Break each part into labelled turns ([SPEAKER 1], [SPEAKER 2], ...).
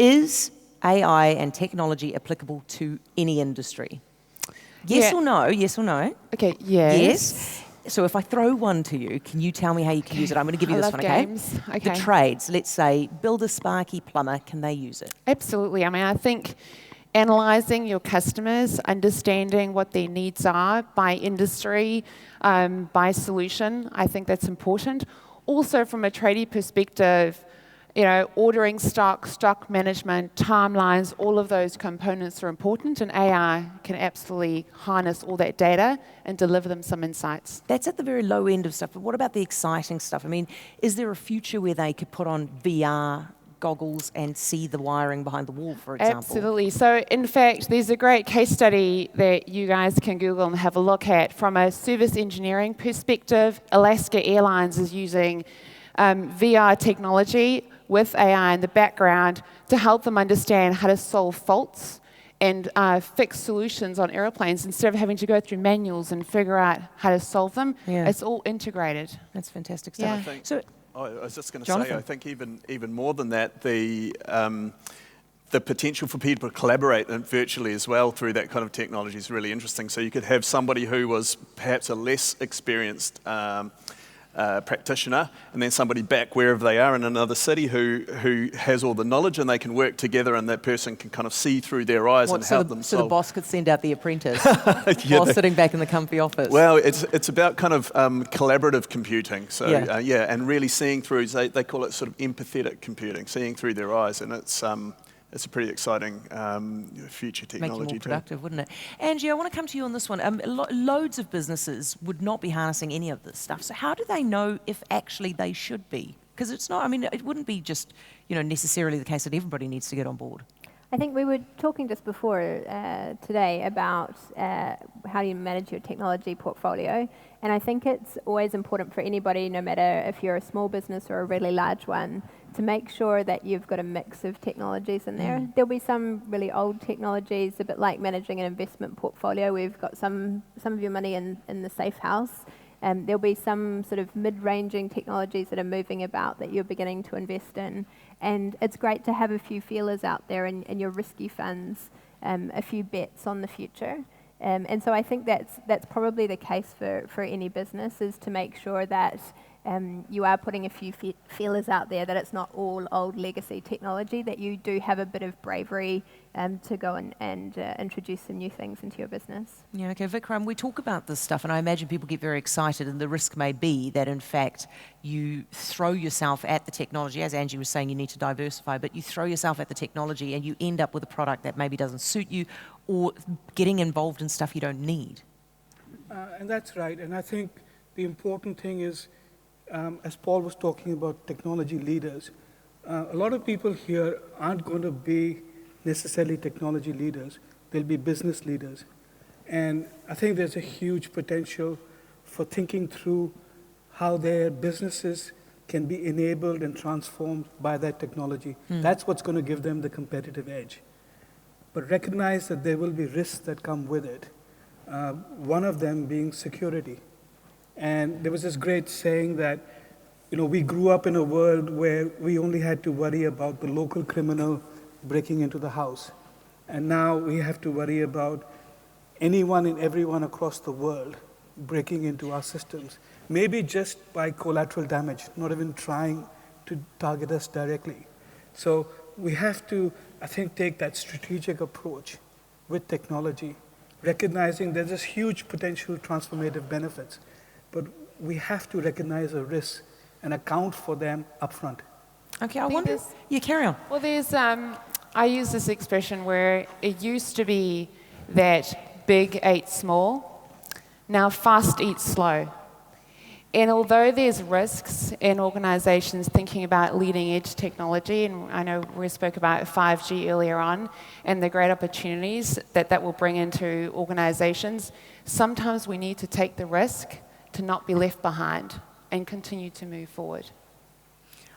[SPEAKER 1] Is AI and technology applicable to any industry? Yes or no? Yes or no?
[SPEAKER 2] Okay, yes.
[SPEAKER 1] Yes. So if I throw one to you, can you tell me how you can use it? I'm going to give you this one,
[SPEAKER 2] games.
[SPEAKER 1] Okay? The trades, let's say, builder, sparky, plumber, can they use it?
[SPEAKER 2] Absolutely. I mean, I think analysing your customers, understanding what their needs are by industry, by solution, I think that's important. Also, from a tradie perspective, ordering stock management, timelines, all of those components are important, and AI can absolutely harness all that data and deliver them some insights.
[SPEAKER 1] That's at the very low end of stuff, but what about the exciting stuff? I mean, is there a future where they could put on VR goggles and see the wiring behind the wall, for example?
[SPEAKER 2] Absolutely. So, in fact, there's a great case study that you guys can Google and have a look at. From a service engineering perspective, Alaska Airlines is using VR technology with AI in the background to help them understand how to solve faults and fix solutions on airplanes instead of having to go through manuals and figure out how to solve them.
[SPEAKER 1] Yeah.
[SPEAKER 2] It's all integrated.
[SPEAKER 1] That's fantastic stuff.
[SPEAKER 2] Yeah.
[SPEAKER 3] I was just going to say, I think even more than that, the potential for people to collaborate virtually as well through that kind of technology is really interesting. So you could have somebody who was perhaps a less experienced practitioner, and then somebody back wherever they are in another city who has all the knowledge, and they can work together, and that person can kind of see through their eyes and help them solve.
[SPEAKER 1] So the boss could send out the apprentice while sitting back in the comfy office.
[SPEAKER 3] Well, it's about kind of collaborative computing. So and really seeing through. They call it sort of empathetic computing, seeing through their eyes, and it's a pretty exciting future technology.
[SPEAKER 1] Make you more productive, wouldn't it? Angie, I want to come to you on this one. Loads of businesses would not be harnessing any of this stuff. So how do they know if actually they should be? Because it's not, I mean, it wouldn't be just necessarily the case that everybody needs to get on board.
[SPEAKER 4] I think we were talking just before today about how you manage your technology portfolio. And I think it's always important for anybody, no matter if you're a small business or a really large one, to make sure that you've got a mix of technologies in there. There'll be some really old technologies, a bit like managing an investment portfolio. We've got some of your money in the safe house. There'll be some sort of mid-ranging technologies that are moving about that you're beginning to invest in. And it's great to have a few feelers out there in your risky funds, a few bets on the future. And so I think that's probably the case for any business, is to make sure that you are putting a few feelers out there, that it's not all old legacy technology, that you do have a bit of bravery to go and introduce some new things into your business.
[SPEAKER 1] Yeah, okay, Vikram, we talk about this stuff, and I imagine people get very excited, and the risk may be that, in fact, you throw yourself at the technology. As Angie was saying, you need to diversify, but you throw yourself at the technology and you end up with a product that maybe doesn't suit you, or getting involved in stuff you don't need.
[SPEAKER 5] And that's right, and I think the important thing is, as Paul was talking about technology leaders, a lot of people here aren't going to be necessarily technology leaders. They'll be business leaders. And I think there's a huge potential for thinking through how their businesses can be enabled and transformed by that technology. That's what's going to give them the competitive edge. But recognize that there will be risks that come with it. One of them being security. And there was this great saying that, we grew up in a world where we only had to worry about the local criminal breaking into the house. And now we have to worry about anyone and everyone across the world breaking into our systems. Maybe just by collateral damage, not even trying to target us directly. So we have to, I think, take that strategic approach with technology, recognizing there's this huge potential transformative benefits. But we have to recognize the risks and account for them upfront.
[SPEAKER 1] Okay, I wonder. Yeah, carry on.
[SPEAKER 2] Well, there's. I use this expression where it used to be that big ate small, now fast eats slow. And although there's risks in organizations thinking about leading edge technology, and I know we spoke about 5G earlier on, and the great opportunities that will bring into organizations, sometimes we need to take the risk to not be left behind and continue to move forward.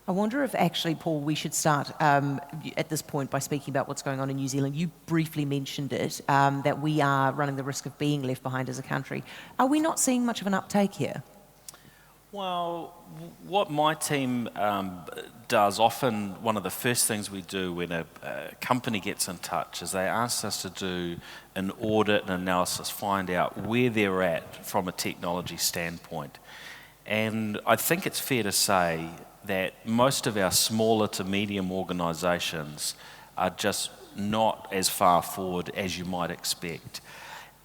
[SPEAKER 1] I wonder if actually, Paul, we should start at this point by speaking about what's going on in New Zealand. You briefly mentioned it, that we are running the risk of being left behind as a country. Are we not seeing much of an uptake here?
[SPEAKER 6] Well, what my team does, often one of the first things we do when a company gets in touch is they ask us to do an audit and analysis, find out where they're at from a technology standpoint. And I think it's fair to say that most of our smaller to medium organisations are just not as far forward as you might expect.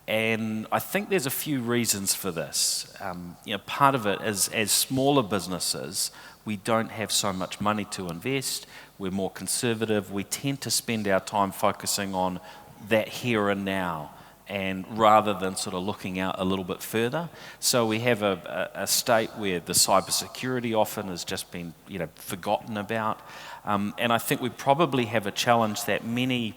[SPEAKER 6] And I think there's a few reasons for this. Part of it is, as smaller businesses, we don't have so much money to invest. We're more conservative. We tend to spend our time focusing on that here and now, and rather than sort of looking out a little bit further. So we have a state where the cybersecurity often has just been forgotten about. And I think we probably have a challenge that many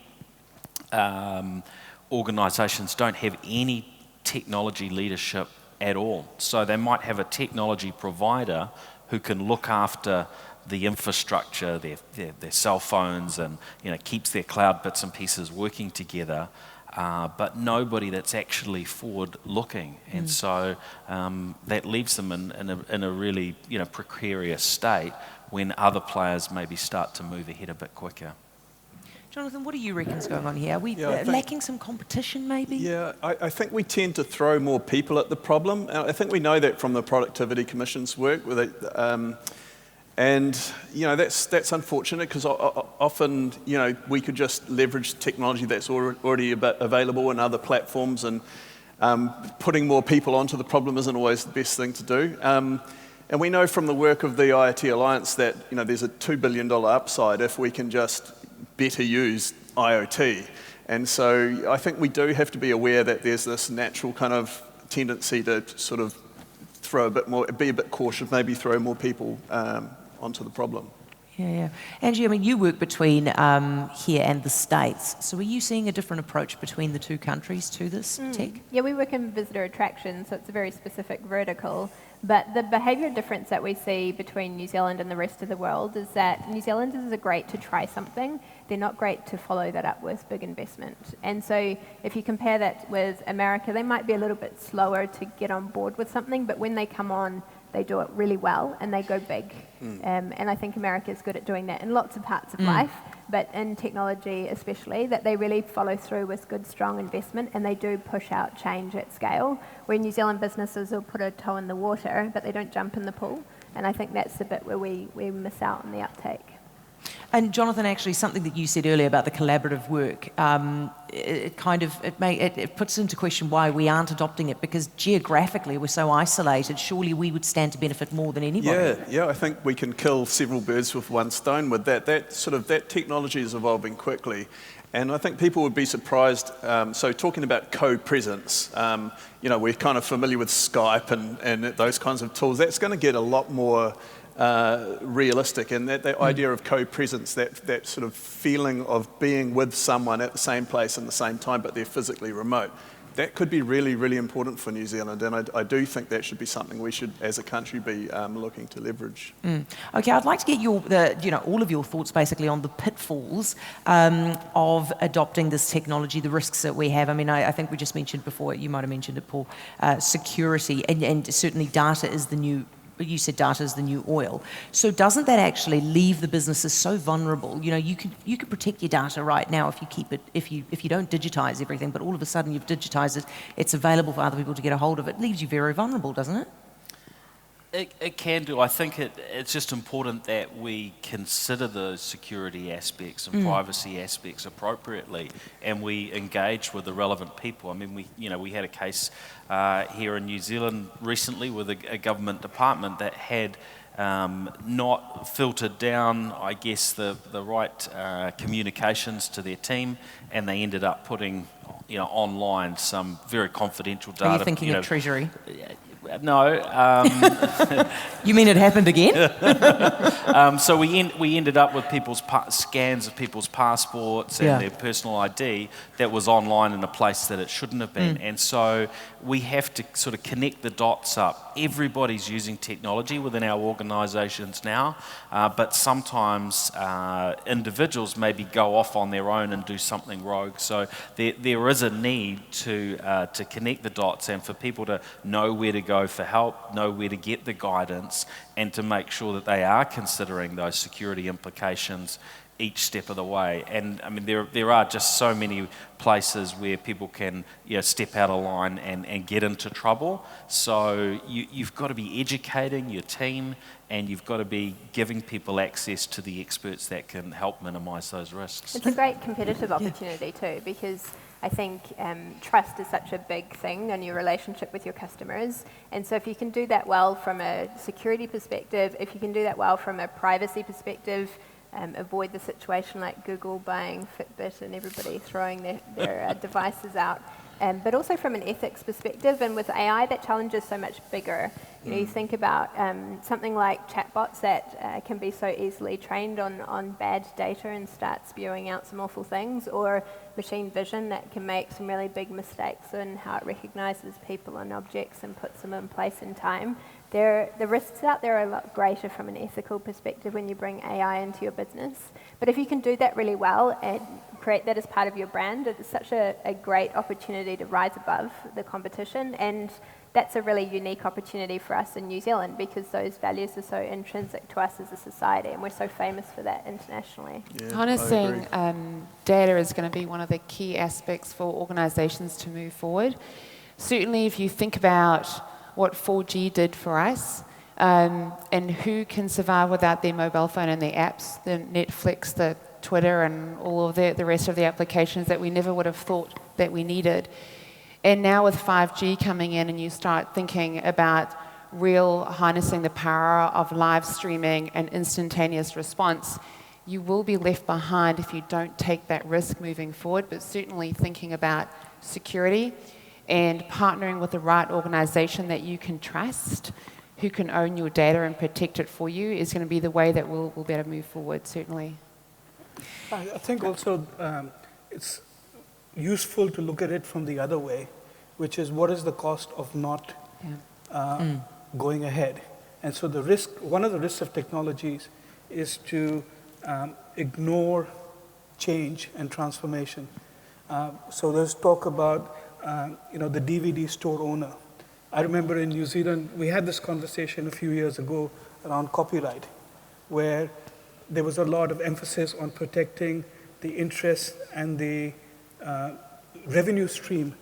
[SPEAKER 6] organisations don't have any technology leadership at all. So they might have a technology provider who can look after the infrastructure, their cell phones, and keeps their cloud bits and pieces working together, but nobody that's actually forward-looking. And so that leaves them in a really precarious state when other players maybe start to move ahead a bit quicker.
[SPEAKER 1] Jonathan, what do you reckon's going on here? Are we lacking some competition, maybe?
[SPEAKER 3] Yeah, I think we tend to throw more people at the problem. I think we know that from the Productivity Commission's work, and that's unfortunate because often we could just leverage technology that's already available in other platforms, and putting more people onto the problem isn't always the best thing to do. And we know from the work of the IoT Alliance that there's a $2 billion upside if we can just better use IoT. And so I think we do have to be aware that there's this natural kind of tendency to sort of be a bit cautious, maybe throw more people onto the problem.
[SPEAKER 1] Yeah. Angie, I mean, you work between here and the States. So are you seeing a different approach between the two countries to this tech?
[SPEAKER 4] Yeah, we work in visitor attraction, so it's a very specific vertical. But the behaviour difference that we see between New Zealand and the rest of the world is that New Zealanders are great to try something. They're not great to follow that up with big investment. And so if you compare that with America, they might be a little bit slower to get on board with something, but when they come on, they do it really well and they go big. And I think America is good at doing that in lots of parts of life, but in technology especially, that they really follow through with good, strong investment and they do push out change at scale, where New Zealand businesses will put a toe in the water, but they don't jump in the pool. And I think that's the bit where we miss out on the uptake.
[SPEAKER 1] And Jonathan, actually, something that you said earlier about the collaborative work, it puts into question why we aren't adopting it, because geographically we're so isolated. Surely we would stand to benefit more than anybody.
[SPEAKER 3] Yeah. I think we can kill several birds with one stone with that. That technology is evolving quickly, and I think people would be surprised. So talking about co-presence, we're kind of familiar with Skype and those kinds of tools. That's going to get a lot more realistic, and that idea of co-presence, that sort of feeling of being with someone at the same place and the same time, but they're physically remote, that could be really, really important for New Zealand, and I do think that should be something we should, as a country, be looking to leverage.
[SPEAKER 1] Okay, I'd like to get all of your thoughts basically on the pitfalls of adopting this technology, the risks that we have. I mean, I think we just mentioned before, you might have mentioned it, Paul, security, and certainly data is the new. You said data is the new oil. So doesn't that actually leave the businesses so vulnerable? You could protect your data right now if you keep it, if you don't digitize everything, but all of a sudden you've digitized it, it's available for other people to get a hold of it. It leaves you very vulnerable, doesn't it?
[SPEAKER 6] It can do. I think it's just important that we consider those security aspects and privacy aspects appropriately, and we engage with the relevant people. I mean, we had a case here in New Zealand recently with a government department that had not filtered down, I guess, the right communications to their team, and they ended up putting online some very confidential data.
[SPEAKER 1] Are you thinking of Treasury?
[SPEAKER 6] No.
[SPEAKER 1] You mean it happened again?
[SPEAKER 6] So we ended up with people's scans of people's passports and their personal ID that was online in a place that it shouldn't have been. And so we have to sort of connect the dots up. Everybody's using technology within our organisations now, but sometimes individuals maybe go off on their own and do something rogue. So there is a need to connect the dots and for people to know where to go go for help, know where to get the guidance, and to make sure that they are considering those security implications each step of the way. And I mean, there are just so many places where people can step out of line and get into trouble. So you've got to be educating your team, and you've got to be giving people access to the experts that can help minimise those risks.
[SPEAKER 4] It's a great competitive opportunity too, because I think trust is such a big thing in your relationship with your customers. And so if you can do that well from a security perspective, if you can do that well from a privacy perspective, avoid the situation like Google buying Fitbit and everybody throwing their devices out. But also from an ethics perspective, and with AI, that challenge is so much bigger. You think about something like chatbots that can be so easily trained on bad data and start spewing out some awful things, or machine vision that can make some really big mistakes in how it recognizes people and objects and puts them in place in time. The risks out there are a lot greater from an ethical perspective when you bring AI into your business. But if you can do that really well and create that as part of your brand, it's such a great opportunity to rise above the competition. And that's a really unique opportunity for us in New Zealand, because those values are so intrinsic to us as a society, and we're so famous for that internationally.
[SPEAKER 2] Yeah, harnessing data is going to be one of the key aspects for organisations to move forward. Certainly, if you think about what 4G did for us, and who can survive without their mobile phone and their apps, the Netflix, the Twitter, and all of the rest of the applications that we never would have thought that we needed. And now with 5G coming in, and you start thinking about harnessing the power of live streaming and instantaneous response, you will be left behind if you don't take that risk moving forward. But certainly thinking about security and partnering with the right organisation that you can trust, who can own your data and protect it for you, is going to be the way that we'll be able to move forward, certainly.
[SPEAKER 5] I think also it's useful to look at it from the other way, which is what is the cost of not going ahead. And so one of the risks of technologies is to ignore change and transformation. So there's talk about the DVD store owner. I remember in New Zealand, we had this conversation a few years ago around copyright, where there was a lot of emphasis on protecting the interests and the revenue stream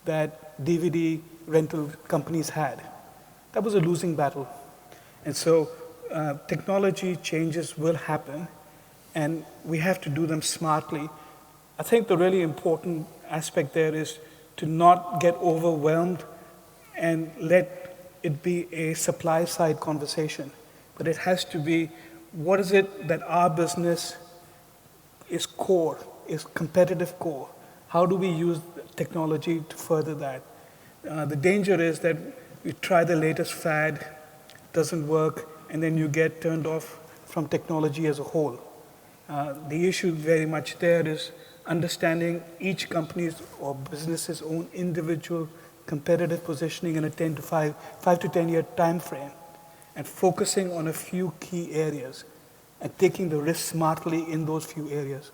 [SPEAKER 5] that DVD rental companies had. That was a losing battle. And so technology changes will happen, and we have to do them smartly. I think the really important aspect there is to not get overwhelmed and let it be a supply-side conversation. But it has to be, what is it that our business is core, is competitive core? How do we use technology to further that? The danger is that you try the latest fad, doesn't work, and then you get turned off from technology as a whole. The issue very much there is understanding each company's or business's own individual competitive positioning in a 5 to 10 year time frame, and focusing on a few key areas and taking the risk smartly in those few areas.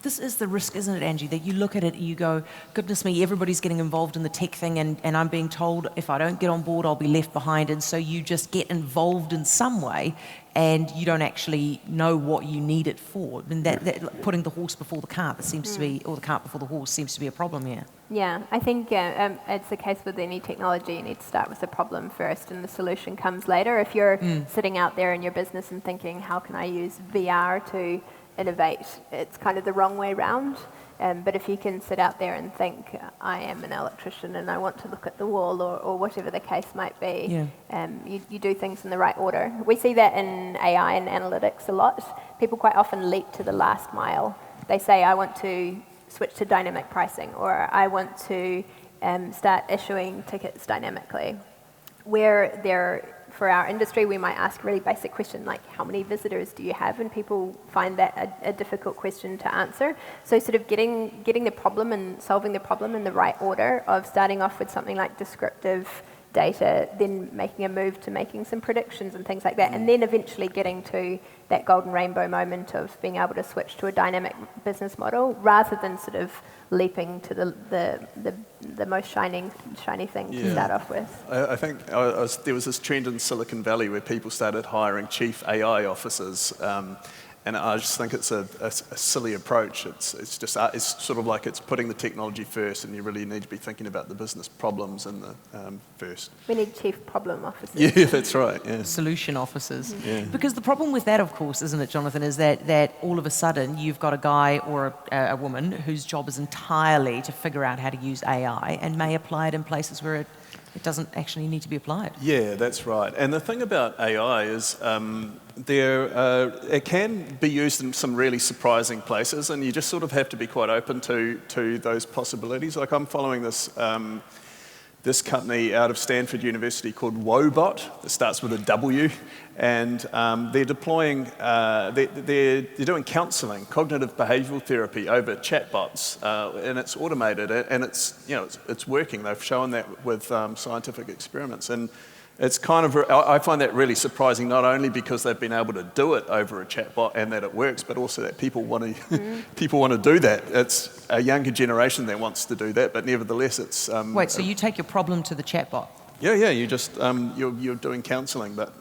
[SPEAKER 1] This is the risk, isn't it, Angie, that you look at it and you go, goodness me, everybody's getting involved in the tech thing, and I'm being told if I don't get on board, I'll be left behind. And so you just get involved in some way, and you don't actually know what you need it for. And that putting the horse before the cart, that seems to be, or the cart before the horse, seems to be a problem here.
[SPEAKER 4] Yeah, I think it's the case with any technology. You need to start with the problem first, and the solution comes later. If you're sitting out there in your business and thinking, how can I use VR to innovate, it's kind of the wrong way round. But if you can sit out there and think, I am an electrician and I want to look at the wall, or whatever the case might be, you do things in the right order. We see that in AI and analytics a lot. People quite often leap to the last mile. They say, I want to switch to dynamic pricing, or I want to start issuing tickets dynamically. For our industry, we might ask a really basic question like, how many visitors do you have? And people find that a difficult question to answer. So sort of getting the problem and solving the problem in the right order, of starting off with something like descriptive data, then making a move to making some predictions and things like that, and then eventually getting to that golden rainbow moment of being able to switch to a dynamic business model rather than sort of leaping to the most shiny thing to start off with.
[SPEAKER 3] I think there was this trend in Silicon Valley where people started hiring chief AI officers, and I just think it's a silly approach. It's sort of like it's putting the technology first, and you really need to be thinking about the business problems in the first.
[SPEAKER 4] We need chief problem officers.
[SPEAKER 3] Yeah, that's right. Yeah.
[SPEAKER 1] Solution officers.
[SPEAKER 3] Yeah.
[SPEAKER 1] Because the problem with that, of course, isn't it, Jonathan, is that all of a sudden you've got a guy or a woman whose job is entirely to figure out how to use AI and may apply it in places where it doesn't actually need to be applied.
[SPEAKER 3] Yeah, that's right. And the thing about AI is it can be used in some really surprising places, and you just sort of have to be quite open to those possibilities. Like I'm following this company out of Stanford University called Wobot. It starts with a W, and they're deploying, they're doing counselling, cognitive behavioural therapy over chatbots, and it's automated, and it's working. They've shown that with scientific experiments, and it's kind of, I find that really surprising, not only because they've been able to do it over a chatbot and that it works, but also that people want to do that. It's a younger generation that wants to do that, but nevertheless, it's.
[SPEAKER 1] Wait, so you take your problem to the chatbot?
[SPEAKER 3] Yeah. You just you're doing counselling, but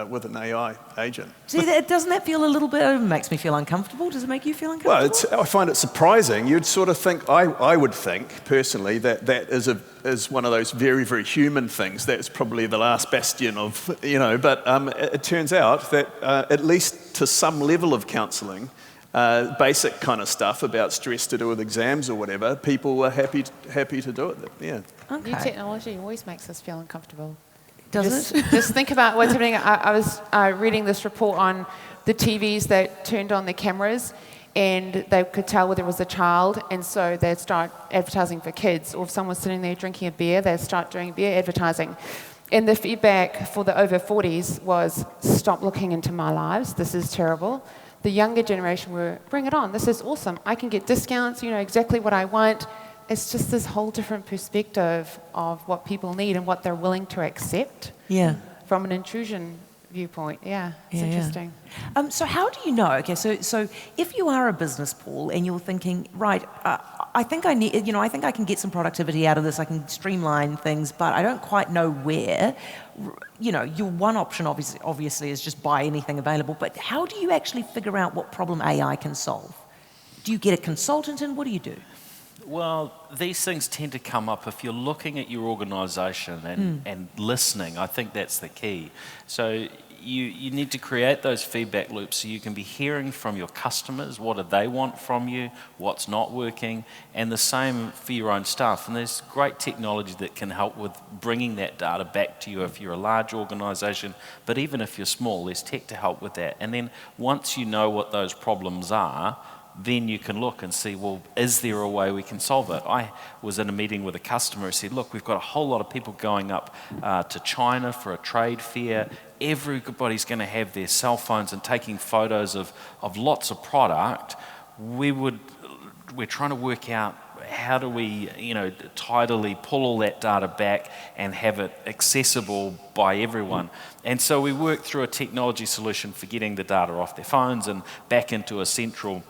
[SPEAKER 3] with an AI agent.
[SPEAKER 1] See, doesn't that feel a little bit? It makes me feel uncomfortable. Does it make you feel uncomfortable?
[SPEAKER 3] Well, I find it surprising. You'd sort of think, I would think personally that is one of those very, very human things. That's probably the last bastion of, but it turns out that at least to some level of counselling, basic kind of stuff about stress to do with exams or whatever, people were happy to do it. Yeah.
[SPEAKER 2] Okay. New technology always makes us feel uncomfortable.
[SPEAKER 1] Does it?
[SPEAKER 2] Just think about what's happening. I was reading this report on the TVs that turned on the cameras and they could tell whether it was a child, and so they'd start advertising for kids. Or if someone's sitting there drinking a beer, they'd start doing beer advertising. And the feedback for the over 40s was, stop looking into my lives, this is terrible. The younger generation were, bring it on, this is awesome. I can get discounts, exactly what I want. It's just this whole different perspective of what people need and what they're willing to accept from an intrusion viewpoint. Yeah, it's interesting.
[SPEAKER 1] Yeah. So how do you know? Okay, so if you are a business, Paul, and you're thinking, right, I think I think I can get some productivity out of this. I can streamline things, but I don't quite know where. Your one option obviously is just buy anything available. But how do you actually figure out what problem AI can solve? Do you get a consultant in? What do you do?
[SPEAKER 6] Well, these things tend to come up if you're looking at your organisation and listening. I think that's the key. So you need to create those feedback loops so you can be hearing from your customers, what do they want from you, what's not working, and the same for your own staff. And there's great technology that can help with bringing that data back to you if you're a large organisation, but even if you're small, there's tech to help with that. And then once you know what those problems are, then you can look and see, well, is there a way we can solve it? I was in a meeting with a customer who said, look, we've got a whole lot of people going up to China for a trade fair. Everybody's going to have their cell phones and taking photos of lots of product. We're trying to work out how do we, tidily pull all that data back and have it accessible by everyone. And so we worked through a technology solution for getting the data off their phones and back into a central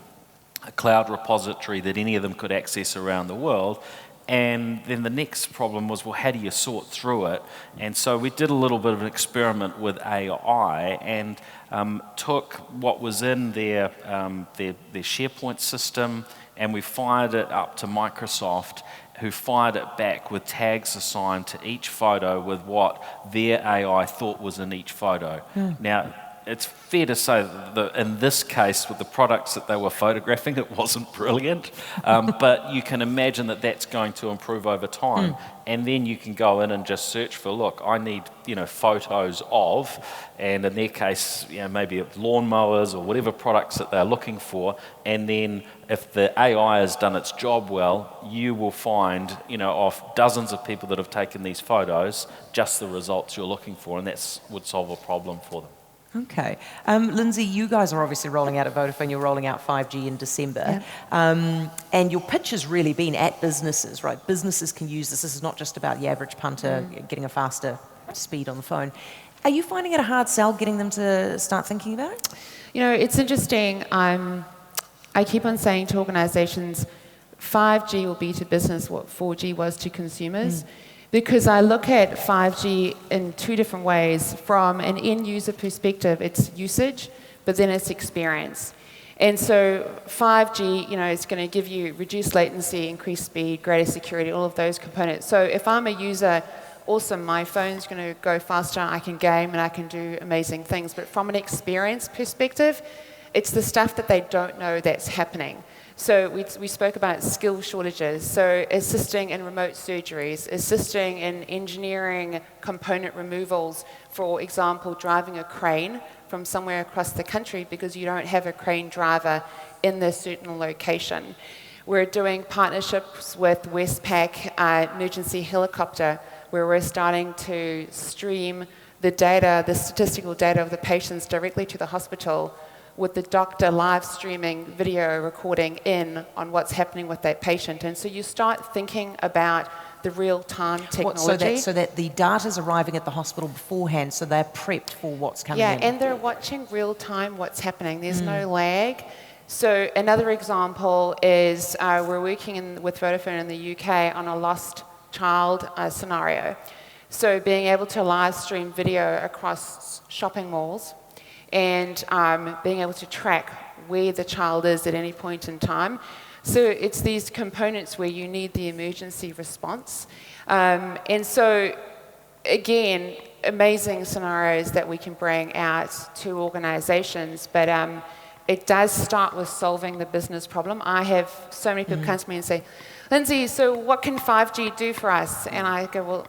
[SPEAKER 6] cloud repository that any of them could access around the world. And then the next problem was, well, how do you sort through it? And so we did a little bit of an experiment with AI and took what was in their SharePoint system, and we fired it up to Microsoft, who fired it back with tags assigned to each photo with what their AI thought was in each photo. Now, it's fair to say that in this case, with the products that they were photographing, it wasn't brilliant. But you can imagine that that's going to improve over time. And then you can go in and just search for, look, I need, photos of, and in their case, maybe lawnmowers or whatever products that they're looking for. And then if the AI has done its job well, you will find, of dozens of people that have taken these photos, just the results you're looking for, and that would solve a problem for them.
[SPEAKER 1] Okay. Lindsay, you guys are obviously rolling out at Vodafone, you're rolling out 5G in December. Yeah. And your pitch has really been at businesses, right? Businesses can use this. This is not just about the average punter getting a faster speed on the phone. Are you finding it a hard sell getting them to start thinking about it?
[SPEAKER 2] You know, it's interesting. I keep on saying to organizations, 5G will be to business what 4G was to consumers. Because I look at 5G in two different ways. From an end user perspective, it's usage, but then it's experience. And so 5G, you know, is going to give you reduced latency, increased speed, greater security, all of those components. So if I'm a user, awesome, my phone's going to go faster, I can game and I can do amazing things. But from an experience perspective, it's the stuff that they don't know that's happening. So we spoke about skill shortages, so assisting in remote surgeries, assisting in engineering component removals, for example, driving a crane from somewhere across the country because you don't have a crane driver in this certain location. We're doing partnerships with Westpac Emergency Helicopter, where we're starting to stream the data, the statistical data of the patients directly to the hospital, with the doctor live streaming video recording in on what's happening with that patient. And so you start thinking about the real-time technology.
[SPEAKER 1] So that the data's arriving at the hospital beforehand, so they're prepped for what's coming in.
[SPEAKER 2] Yeah, and they're watching real-time what's happening. There's no lag. So another example is we're working with Vodafone in the UK on a lost child scenario. So being able to live stream video across shopping malls, and being able to track where the child is at any point in time. So it's these components where you need the emergency response. And so, again, amazing scenarios that we can bring out to organizations, but it does start with solving the business problem. I have so many people come to me and say, Lindsay, so what can 5G do for us? And I go, well,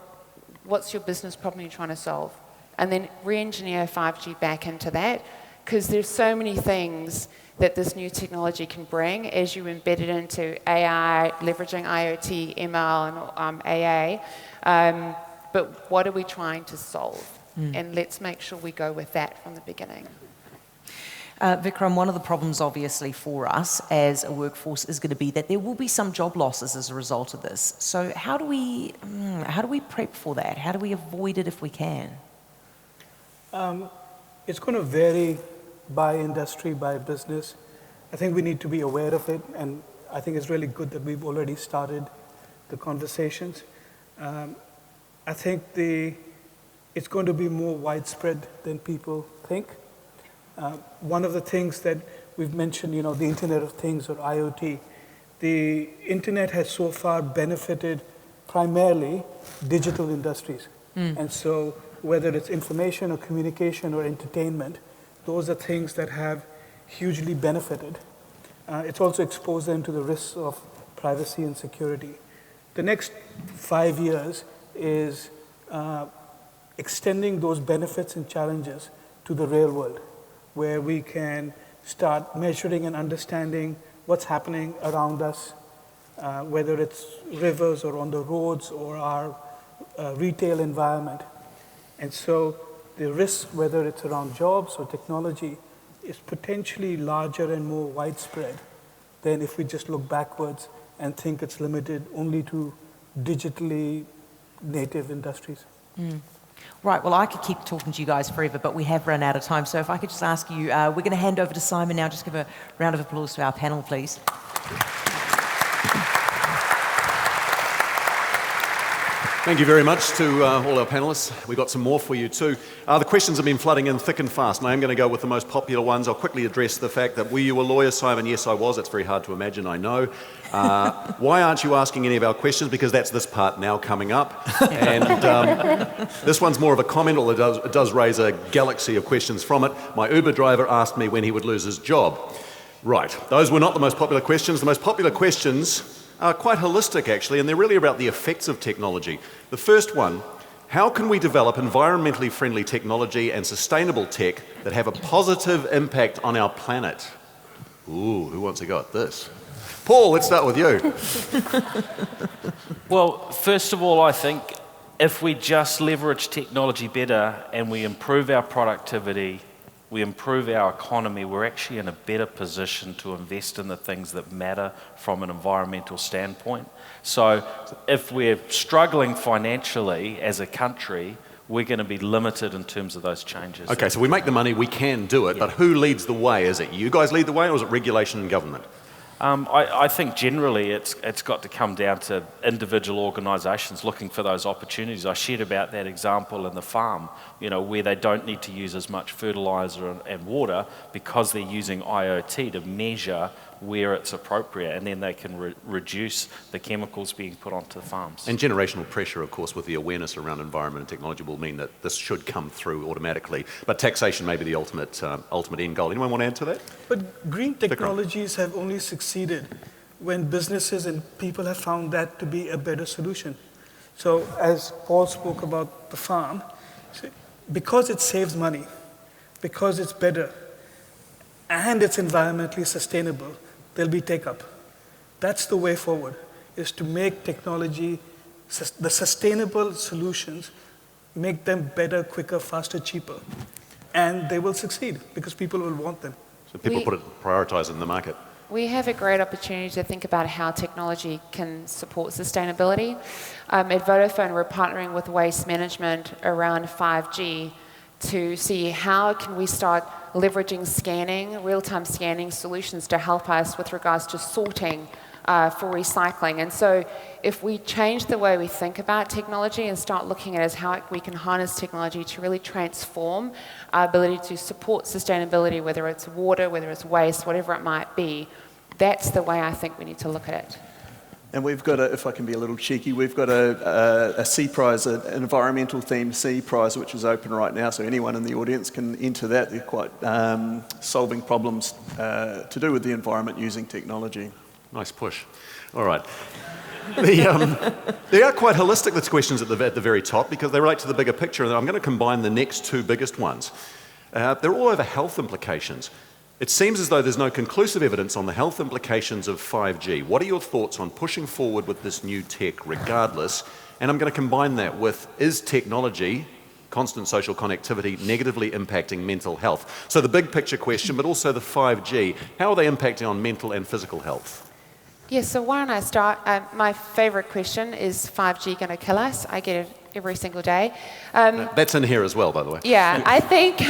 [SPEAKER 2] what's your business problem you're trying to solve? And then re-engineer 5G back into that, because there's so many things that this new technology can bring as you embed it into AI, leveraging IoT, ML, and AA. But what are we trying to solve? And let's make sure we go with that from the beginning.
[SPEAKER 1] Vikram, one of the problems obviously for us as a workforce is going to be that there will be some job losses as a result of this. So how do we prep for that? How do we avoid it if we can?
[SPEAKER 5] It's going to vary by industry, by business. I think we need to be aware of it, and I think it's really good that we've already started the conversations. I think it's going to be more widespread than people think. One of the things that we've mentioned, you know, the Internet of Things or IoT, the Internet has so far benefited primarily digital industries. And so whether it's information or communication or entertainment, those are things that have hugely benefited. It's also exposed them to the risks of privacy and security. The next 5 years is extending those benefits and challenges to the real world, where we can start measuring and understanding what's happening around us, whether it's rivers or on the roads or our retail environment. And so the risk, whether it's around jobs or technology, is potentially larger and more widespread than if we just look backwards and think it's limited only to digitally native industries.
[SPEAKER 1] Right, well, I could keep talking to you guys forever, but we have run out of time. So if I could just ask you, we're going to hand over to Simon now. Just give a round of applause to our panel, please.
[SPEAKER 7] Thank you very much to all our panellists. We've got some more for you too. The questions have been flooding in thick and fast, and I am going to go with the most popular ones. I'll quickly address the fact that, were you a lawyer, Simon? Yes, I was. It's very hard to imagine, I know. Why aren't you asking any of our questions? Because that's this part now coming up. And this one's more of a comment, although it does raise a galaxy of questions from it. My Uber driver asked me when he would lose his job. Right, those were not the most popular questions. The most popular questions are quite holistic, actually, and they're really about the effects of technology. The first one, how can we develop environmentally friendly technology and sustainable tech that have a positive impact on our planet? Ooh, who wants to go at this? Paul, let's start with you.
[SPEAKER 6] Well, first of all, I think if we just leverage technology better and we improve our productivity, we improve our economy, we're actually in a better position to invest in the things that matter from an environmental standpoint. So if we're struggling financially as a country, we're going to be limited in terms of those changes.
[SPEAKER 7] Okay, so we make the money, we can do it, but who leads the way? Is it you guys lead the way, or is it regulation and government?
[SPEAKER 6] I think generally it's got to come down to individual organisations looking for those opportunities. I shared about that example in the farm, where they don't need to use as much fertiliser and water because they're using IoT to measure where it's appropriate, and then they can reduce the chemicals being put onto the farms.
[SPEAKER 7] And generational pressure, of course, with the awareness around environment and technology will mean that this should come through automatically. But taxation may be the ultimate end goal. Anyone want to add to that?
[SPEAKER 5] But green technologies have only succeeded when businesses and people have found that to be a better solution. So as Paul spoke about the farm, because it saves money, because it's better, and it's environmentally sustainable, there'll be take-up. That's the way forward, is to make technology, the sustainable solutions, make them better, quicker, faster, cheaper. And they will succeed because people will want them.
[SPEAKER 7] So people prioritise in the market.
[SPEAKER 2] We have a great opportunity to think about how technology can support sustainability. At Vodafone, we're partnering with Waste Management around 5G to see how can we start leveraging scanning, real-time scanning solutions to help us with regards to sorting for recycling. And so if we change the way we think about technology and start looking at as how we can harness technology to really transform our ability to support sustainability, whether it's water, whether it's waste, whatever it might be, that's the way I think we need to look at it.
[SPEAKER 3] And we've got, if I can be a little cheeky, we've got a C prize, an environmental themed C prize, which is open right now, so anyone in the audience can enter that. They're quite solving problems to do with the environment using technology.
[SPEAKER 7] Nice push. All right. They are quite holistic, the questions at the very top, because they relate to the bigger picture, and I'm going to combine the next two biggest ones. They're all over health implications. It seems as though there's no conclusive evidence on the health implications of 5G. What are your thoughts on pushing forward with this new tech regardless? And I'm going to combine that with, is technology, constant social connectivity, negatively impacting mental health? So the big picture question, but also the 5G, how are they impacting on mental and physical health?
[SPEAKER 2] Yes, so why don't I start? My favourite question is 5G going to kill us? I get it every single day.
[SPEAKER 7] That's in here as well, by the way.
[SPEAKER 2] Yeah, I think,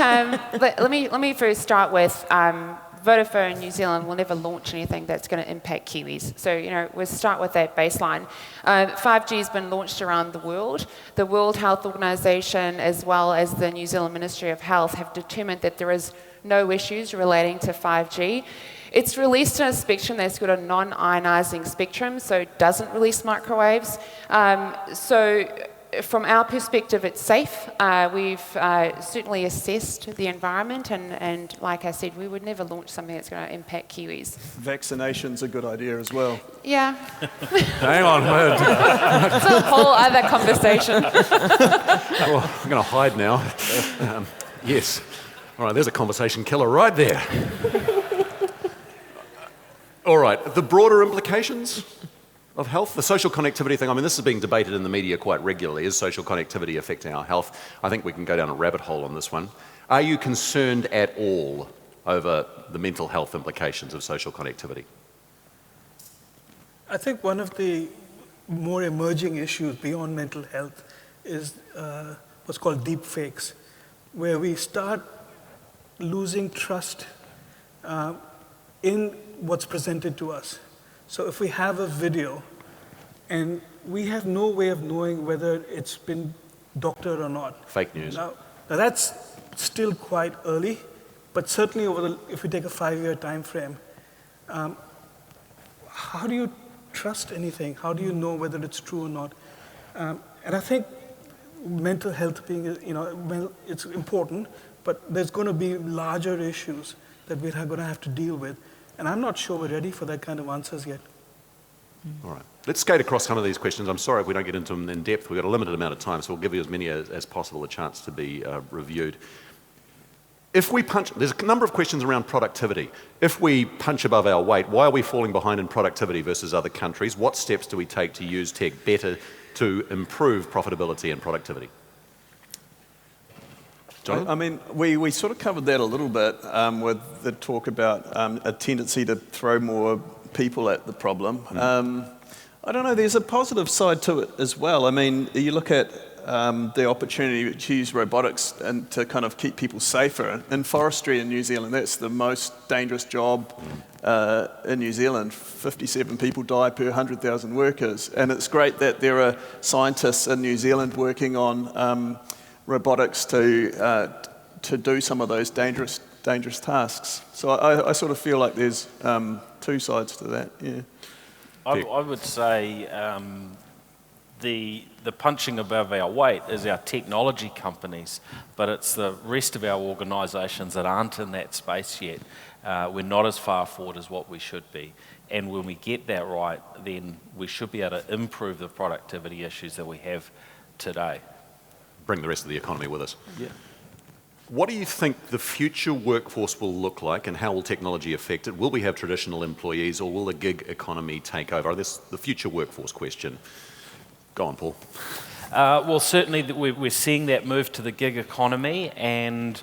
[SPEAKER 2] let me first start with Vodafone New Zealand will never launch anything that's going to impact Kiwis. So, we'll start with that baseline. 5G has been launched around the world. The World Health Organization, as well as the New Zealand Ministry of Health, have determined that there is no issues relating to 5G. It's released in a spectrum that's got a non-ionizing spectrum, so it doesn't release microwaves. So from our perspective, it's safe. We've certainly assessed the environment, and like I said, we would never launch something that's going to impact Kiwis.
[SPEAKER 3] Vaccination's a good idea as well.
[SPEAKER 2] Yeah.
[SPEAKER 7] Hang on.
[SPEAKER 2] It's a whole other conversation.
[SPEAKER 7] Well, I'm going to hide now. Yes. All right, there's a conversation killer right there. All right, the broader implications of health, the social connectivity thing, I mean, this is being debated in the media quite regularly. Is social connectivity affecting our health? I think we can go down a rabbit hole on this one. Are you concerned at all over the mental health implications of social connectivity?
[SPEAKER 5] I think one of the more emerging issues beyond mental health is what's called deep fakes, where we start losing trust in what's presented to us. So if we have a video and we have no way of knowing whether it's been doctored or not.
[SPEAKER 7] Fake news.
[SPEAKER 5] Now that's still quite early, but certainly if we take a 5-year time frame, how do you trust anything? How do you know whether it's true or not? And I think mental health being, it's important, but there's going to be larger issues that we're going to have to deal with. And I'm not sure we're ready for that kind of answers yet.
[SPEAKER 7] All right. Let's skate across some of these questions. I'm sorry if we don't get into them in depth. We've got a limited amount of time, so we'll give you as many as possible a chance to be reviewed. If we there's a number of questions around productivity. If we punch above our weight, why are we falling behind in productivity versus other countries? What steps do we take to use tech better to improve profitability and productivity? John?
[SPEAKER 3] I mean, we sort of covered that a little bit with the talk about a tendency to throw more people at the problem. I don't know, there's a positive side to it as well. I mean, you look at the opportunity to use robotics and to kind of keep people safer. In forestry in New Zealand, that's the most dangerous job in New Zealand. 57 people die per 100,000 workers. And it's great that there are scientists in New Zealand working on robotics to do some of those dangerous tasks. So I sort of feel like there's two sides to that, yeah.
[SPEAKER 6] I would say the punching above our weight is our technology companies, but it's the rest of our organisations that aren't in that space yet. We're not as far forward as what we should be. And when we get that right, then we should be able to improve the productivity issues that we have today.
[SPEAKER 7] Bring the rest of the economy with us.
[SPEAKER 3] Yeah.
[SPEAKER 7] What do you think the future workforce will look like, and how will technology affect it? Will we have traditional employees, or will the gig economy take over? This the future workforce question. Go on, Paul.
[SPEAKER 6] Well, certainly we're seeing that move to the gig economy, and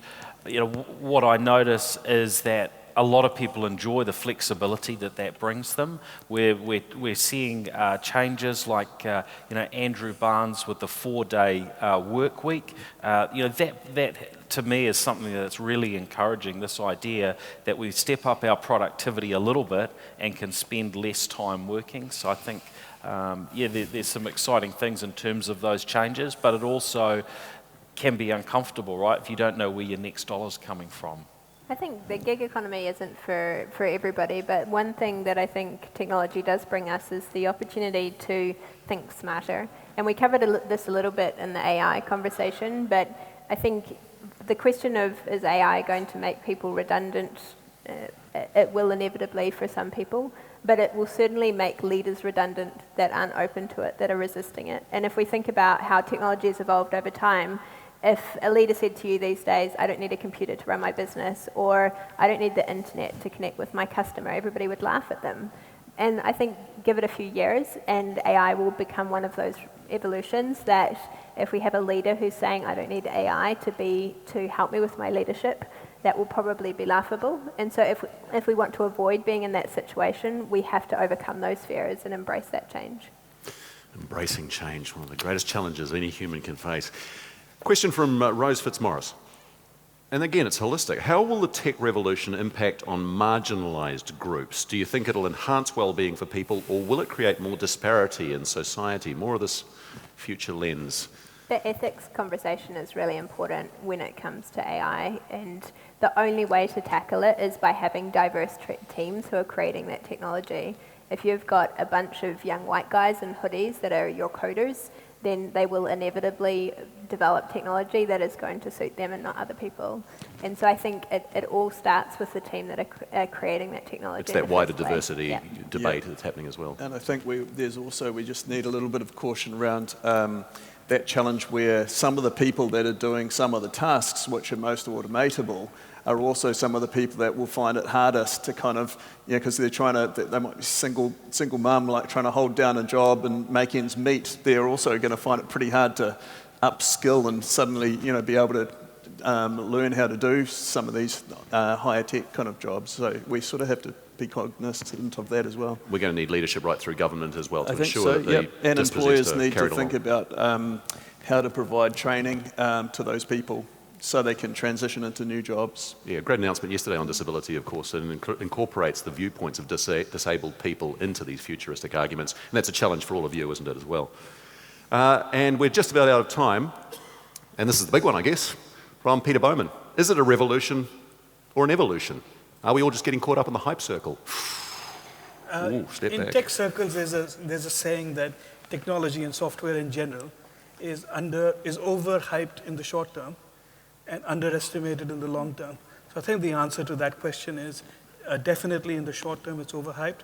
[SPEAKER 6] what I notice is that a lot of people enjoy the flexibility that brings them. We're seeing changes like Andrew Barnes with the 4-day work week. That to me is something that's really encouraging. This idea that we step up our productivity a little bit and can spend less time working. So I think there's some exciting things in terms of those changes, but it also can be uncomfortable, right? If you don't know where your next dollar's coming from.
[SPEAKER 4] I think the gig economy isn't for everybody, but one thing that I think technology does bring us is the opportunity to think smarter. And we covered this a little bit in the AI conversation, but I think the question of, is AI going to make people redundant? It will inevitably for some people, but it will certainly make leaders redundant that aren't open to it, that are resisting it. And if we think about how technology has evolved over time, if a leader said to you these days, I don't need a computer to run my business, or I don't need the internet to connect with my customer, everybody would laugh at them. And I think give it a few years and AI will become one of those evolutions that if we have a leader who's saying, I don't need AI to help me with my leadership, that will probably be laughable. And so if we want to avoid being in that situation, we have to overcome those fears and embrace that change.
[SPEAKER 7] Embracing change, one of the greatest challenges any human can face. Question from Rose Fitzmaurice. And again, it's holistic. How will the tech revolution impact on marginalised groups? Do you think it'll enhance well-being for people, or will it create more disparity in society? More of this future lens.
[SPEAKER 4] The ethics conversation is really important when it comes to AI, and the only way to tackle it is by having diverse teams who are creating that technology. If you've got a bunch of young white guys in hoodies that are your coders, then they will inevitably develop technology that is going to suit them and not other people. And so I think it all starts with the team that are creating that technology.
[SPEAKER 7] It's that wider diversity debate that's happening as well.
[SPEAKER 3] And I think we just need a little bit of caution around that challenge where some of the people that are doing some of the tasks which are most automatable are also some of the people that will find it hardest to kind of, because they might be single mum, like trying to hold down a job and make ends meet. They're also going to find it pretty hard to upskill and suddenly, be able to learn how to do some of these higher tech kind of jobs. So we sort of have to be cognizant of that as well.
[SPEAKER 7] We're going to need leadership right through government as well to ensure
[SPEAKER 3] so,
[SPEAKER 7] that
[SPEAKER 3] and employers need to think
[SPEAKER 7] along.
[SPEAKER 3] about how to provide training to those people so they can transition into new jobs.
[SPEAKER 7] Yeah, great announcement yesterday on disability, of course, and incorporates the viewpoints of disabled people into these futuristic arguments. And that's a challenge for all of you, isn't it, as well? And we're just about out of time. And this is the big one, I guess, from Peter Bowman. Is it a revolution or an evolution? Are we all just getting caught up in the hype circle? Step
[SPEAKER 5] in
[SPEAKER 7] back.
[SPEAKER 5] tech circles, there's a saying that technology and software in general is overhyped in the short term and underestimated in the long term. So I think the answer to that question is definitely in the short term it's overhyped,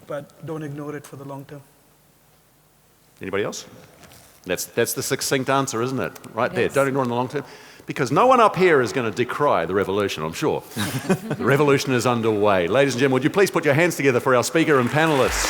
[SPEAKER 5] but don't ignore it for the long term.
[SPEAKER 7] Anybody else? That's the succinct answer, isn't it? Right there. Don't ignore it in the long term. Because no one up here is going to decry the revolution, I'm sure. The revolution is underway. Ladies and gentlemen, would you please put your hands together for our speaker and panellists?